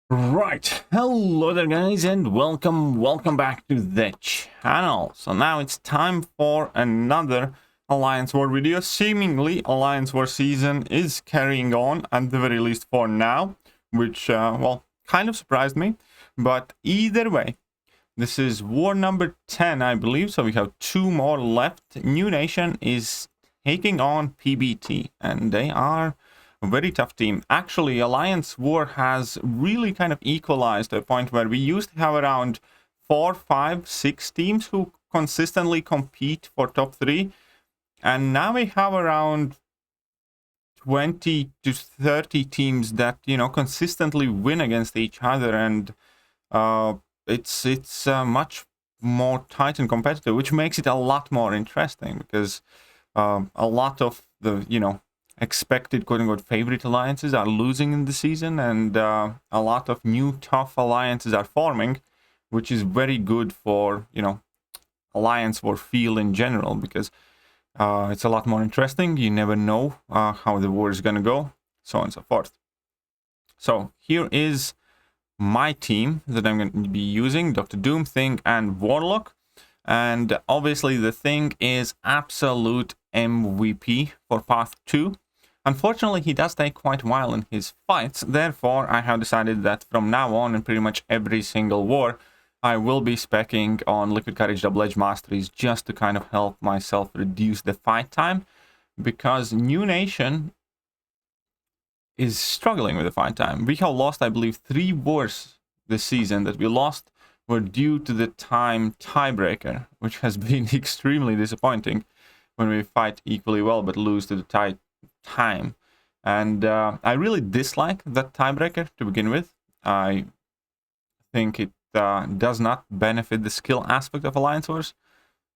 Right, hello there guys and welcome back to the channel. So now it's time for another Alliance War video. Seemingly Alliance War season is carrying on, at the very least for now, which well, kind of surprised me. But either way, this is war number 10, I believe, so we have 2 more left. New Nation is taking on PBT, and they are a very tough team. Actually, Alliance War has really kind of equalized to a point where we used to have around 4, 5, 6 teams who consistently compete for top 3, and now we have around 20 to 30 teams that, you know, consistently win against each other, and it's much more tight and competitive, which makes it a lot more interesting because a lot of the, you know, expected quote-unquote favorite alliances are losing in the season, and a lot of new tough alliances are forming, which is very good for, you know, Alliance War feel in general, because it's a lot more interesting. You never know how the war is gonna go, so on and so forth. So here is my team that I'm going to be using: Dr. Doom, Thing, and Warlock. And obviously the Thing is absolute MVP for Path 2. Unfortunately, he does take quite a while in his fights. Therefore, I have decided that from now on, in pretty much every single war, I will be speccing on Liquid Courage Double Edge Masteries just to kind of help myself reduce the fight time, because New Nation is struggling with the fight time. We have lost, I believe, 3 wars this season that we lost were due to the time tiebreaker, which has been extremely disappointing when we fight equally well but lose to the time. And I really dislike that tiebreaker to begin with. I think it does not benefit the skill aspect of Alliance Wars.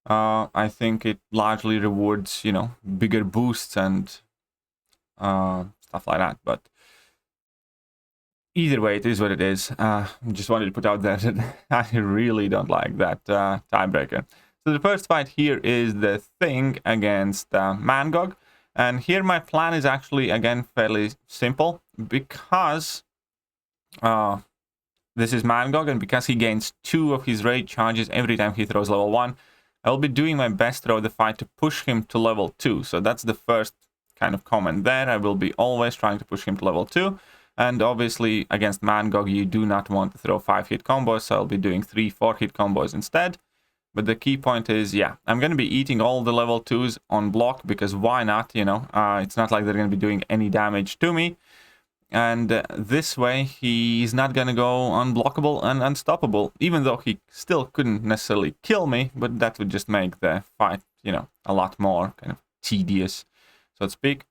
I think it largely rewards, you know, bigger boosts and stuff like that. But either way, it is what it is. Just wanted to put out there that I really don't like that tiebreaker. So the first fight here is the Thing against MCOC. And here my plan is actually, again, fairly simple, because this is MCOC, and because he gains 2 of his raid charges every time he throws level 1, I will be doing my best throughout the fight to push him to level 2. So that's the first kind of comment there. I will be always trying to push him to level 2. And obviously, against MCOC, you do not want to throw 5-hit combos, so I'll be doing 3, 4-hit combos instead. But the key point is, yeah, I'm going to be eating all the level 2s on block, because why not, you know? It's not like they're going to be doing any damage to me. And this way, he's not going to go unblockable and unstoppable, even though he still couldn't necessarily kill me, but that would just make the fight, you know, a lot more kind of tedious, so to speak.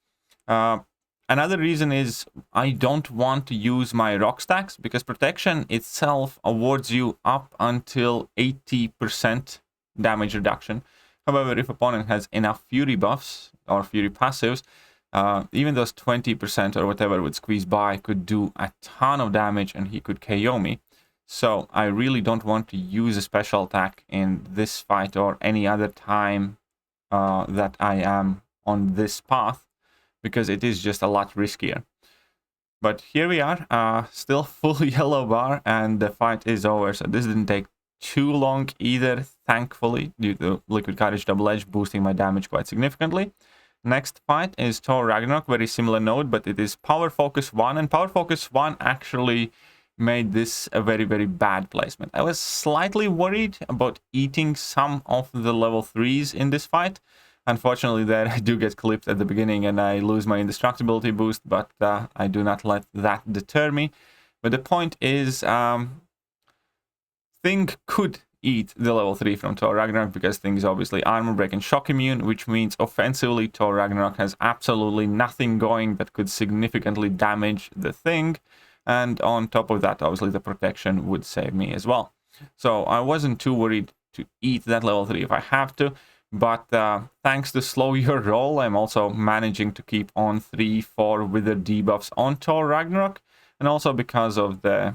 Another reason is I don't want to use my rock stacks, because protection itself awards you up until 80% damage reduction. However, if opponent has enough fury buffs or fury passives, even those 20% or whatever would squeeze by could do a ton of damage and he could KO me. So I really don't want to use a special attack in this fight or any other time that I am on this path, because it is just a lot riskier. But here we are, still full yellow bar, and the fight is over. So this didn't take too long either, thankfully, due to Liquid Courage Double Edge boosting my damage quite significantly. Next fight is Thor Ragnarok, very similar node, but it is Power Focus 1, and Power Focus 1 actually made this a very, very bad placement. I was slightly worried about eating some of the level 3s in this fight. Unfortunately, there I do get clipped at the beginning and I lose my indestructibility boost, but I do not let that deter me. But the point is, Thing could eat the level 3 from Thor Ragnarok, because Thing is obviously armor break and shock immune, which means offensively Thor Ragnarok has absolutely nothing going that could significantly damage the Thing. And on top of that, obviously the protection would save me as well. So I wasn't too worried to eat that level 3 if I have to. But thanks to Slow Your Roll, I'm also managing to keep on 3-4 Wither debuffs on Thor Ragnarok. And also because of the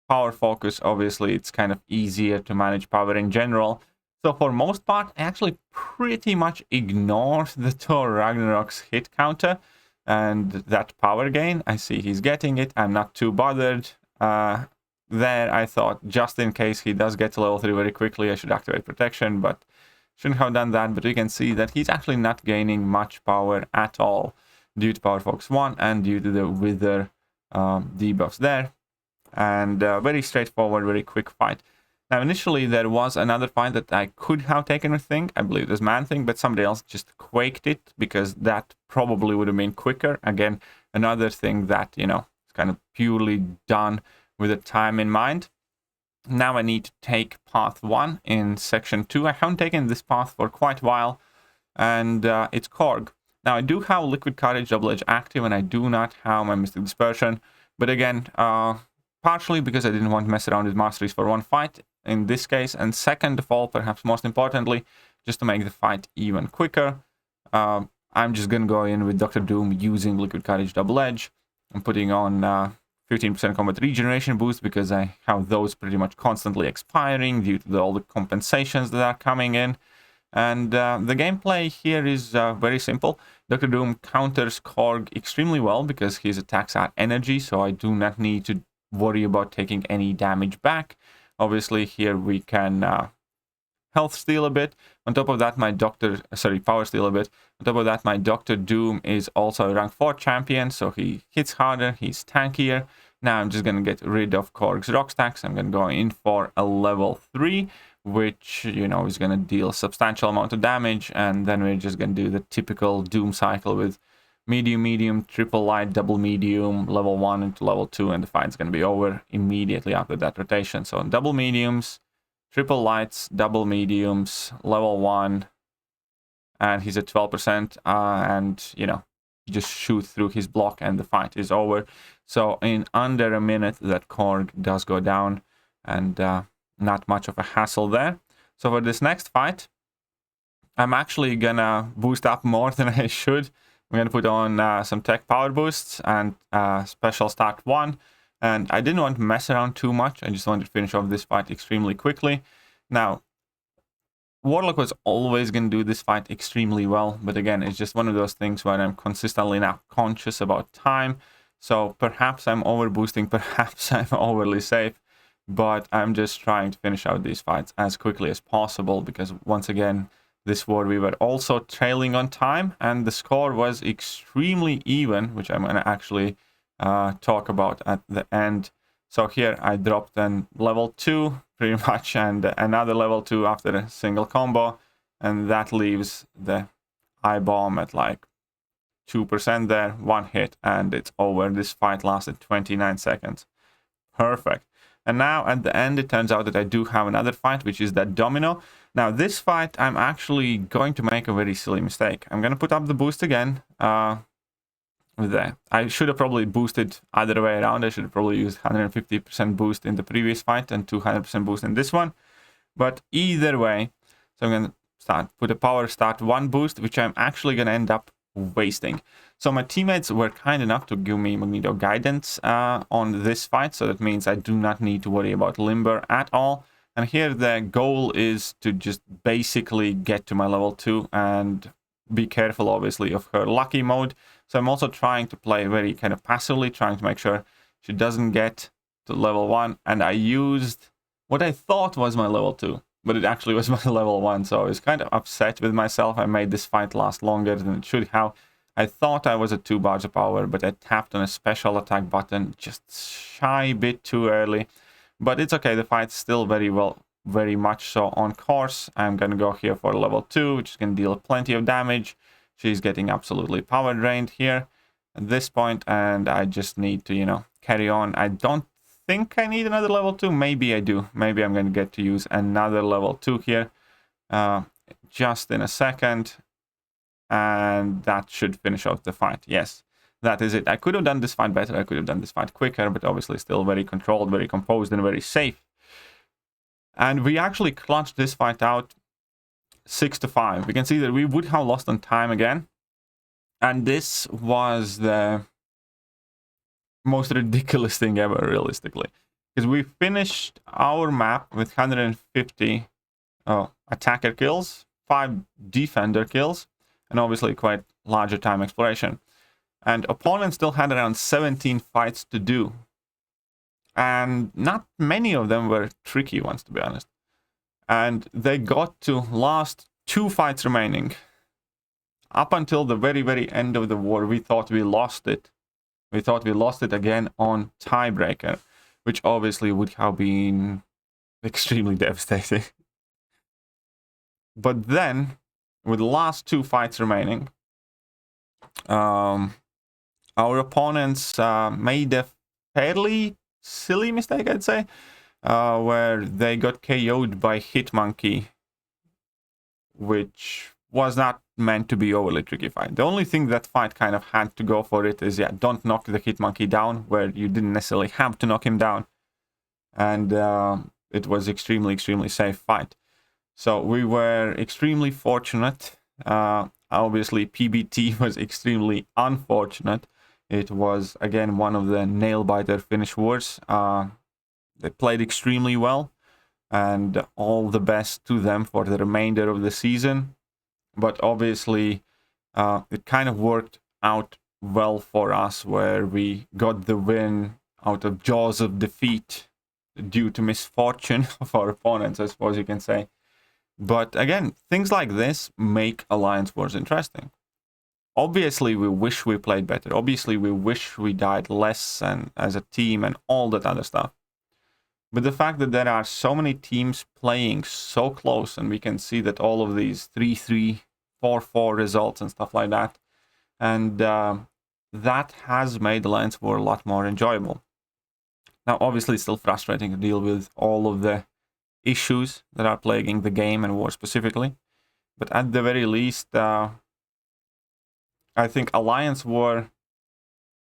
power focus, obviously, it's kind of easier to manage power in general. So for most part, I actually pretty much ignore the Thor Ragnarok's hit counter and that power gain. I see he's getting it. I'm not too bothered. There I thought, just in case he does get to level 3 very quickly, I should activate protection, but shouldn't have done that. But you can see that he's actually not gaining much power at all due to Power Focus 1 and due to the Wither debuffs there. And very straightforward, very quick fight. Now, initially, there was another fight that I could have taken with Thing. I believe it was Man-Thing, but somebody else just quaked it because that probably would have been quicker. Again, another thing that, you know, is kind of purely done with the time in mind. Now I need to take path 1 in section 2. I haven't taken this path for quite a while, and it's Korg. Now, I do have Liquid Courage Double Edge active, and I do not have my Mystic Dispersion. But again, partially because I didn't want to mess around with Masteries for one fight in this case, and second of all, perhaps most importantly, just to make the fight even quicker, I'm just gonna go in with Dr. Doom using Liquid Courage Double Edge. I'm putting on 15% combat regeneration boost because I have those pretty much constantly expiring due to all the compensations that are coming in. And the gameplay here is very simple. Dr. Doom counters Korg extremely well because his attacks are energy, so I do not need to worry about taking any damage back. Obviously, here we can health steal a bit. On top of that, power steal a bit. On top of that, my Dr. Doom is also a rank 4 champion, so he hits harder, he's tankier. Now I'm just going to get rid of Korg's rock stacks. I'm going to go in for a level 3, which, you know, is going to deal a substantial amount of damage. And then we're just going to do the typical Doom cycle with medium, medium, triple light, double medium, level 1 into level 2, and the fight's going to be over immediately after that rotation. So double mediums, triple lights, double mediums, level 1, and he's at 12%, and, you know, just shoot through his block and the fight is over. So in under a minute, that Korg does go down, and not much of a hassle there. So for this next fight, I'm actually gonna boost up more than I should. I'm going to put on some tech power boosts and special start 1. And I didn't want to mess around too much. I just wanted to finish off this fight extremely quickly. Now, Warlock was always going to do this fight extremely well. But again, it's just one of those things where I'm consistently now conscious about time. So perhaps I'm over boosting, perhaps I'm overly safe. But I'm just trying to finish out these fights as quickly as possible. Because once again, this war we were also trailing on time, and the score was extremely even, which I'm going to actually talk about at the end. So here I dropped an level 2 pretty much, and another level 2 after a single combo, and that leaves the eye bomb at like 2% there, one hit, and it's over. This fight lasted 29 seconds. Perfect. And now at the end, it turns out that I do have another fight, which is that domino. Now this fight, I'm actually going to make a very silly mistake. I'm going to put up the boost again. There. I should have probably boosted either way around. I should have probably used 150% boost in the previous fight and 200% boost in this one. But either way, so I'm going to put a power start 1 boost, which I'm actually going to end up wasting. So my teammates were kind enough to give me Magneto guidance on this fight, so that means I do not need to worry about Limber at all. And here the goal is to just basically get to my level 2 and be careful, obviously, of her lucky mode. So I'm also trying to play very kind of passively, trying to make sure she doesn't get to level 1. And I used what I thought was my level 2, but it actually was my level 1. So I was kind of upset with myself. I made this fight last longer than it should have. I thought I was at 2 bars of power, but I tapped on a special attack button just shy bit too early. But it's okay, the fight's still very much so on course. I'm gonna go here for level 2, which is gonna deal plenty of damage. She's getting absolutely power drained here at this point, and I just need to, you know, carry on. I don't think I need another level 2. Maybe I do. Maybe I'm gonna get to use another level 2 here just in a second. And that should finish off the fight. Yes, that is it. I could have done this fight better. I could have done this fight quicker, but obviously still very controlled, very composed, and very safe. And we actually clutched this fight out 6-5. We can see that we would have lost on time again. And this was the most ridiculous thing ever, realistically. Because we finished our map with 150 attacker kills, 5 defender kills, and obviously quite larger time exploration. And opponents still had around 17 fights to do. And not many of them were tricky ones, to be honest. And they got to last 2 fights remaining. Up until the very, very end of the war, we thought we lost it. We thought we lost it again on tiebreaker, which obviously would have been extremely devastating. But then, with the last 2 fights remaining, our opponents made a fairly silly mistake, I'd say, where they got KO'd by Hitmonkey, which was not meant to be overly tricky fight. The only thing that fight kind of had to go for it is, yeah, don't knock the Hitmonkey down, where you didn't necessarily have to knock him down. And it was extremely, extremely safe fight. So we were extremely fortunate. Obviously, PBT was extremely unfortunate. It was, again, one of the nail-biter finish wars. They played extremely well, and all the best to them for the remainder of the season. But obviously, it kind of worked out well for us, where we got the win out of jaws of defeat due to misfortune of our opponents, I suppose you can say. But again, things like this make Alliance Wars interesting. Obviously, we wish we played better. Obviously, we wish we died less and as a team and all that other stuff. But the fact that there are so many teams playing so close, and we can see that all of these 3-3, 4-4 results and stuff like that, and that has made Alliance War a lot more enjoyable. Now, obviously, it's still frustrating to deal with all of the issues that are plaguing the game and war specifically. But at the very least, I think Alliance War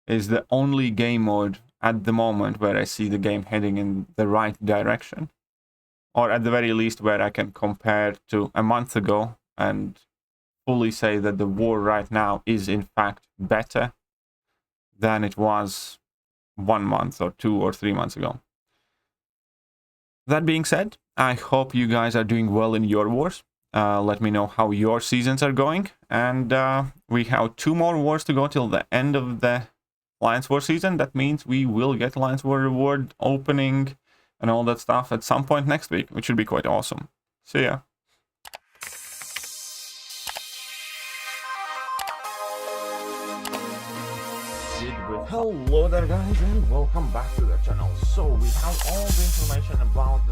is the only game mode at the moment where I see the game heading in the right direction. Or at the very least where I can compare to a month ago and fully say that the war right now is in fact better than it was 1 month or 2 or 3 months ago. That being said, I hope you guys are doing well in your wars. Let me know how your seasons are going. And we have 2 more wars to go till the end of the Alliance War season. That means we will get Alliance War reward opening and all that stuff at some point next week, which should be quite awesome. See ya. Hello there guys, and welcome back to the channel. So we have all the information about the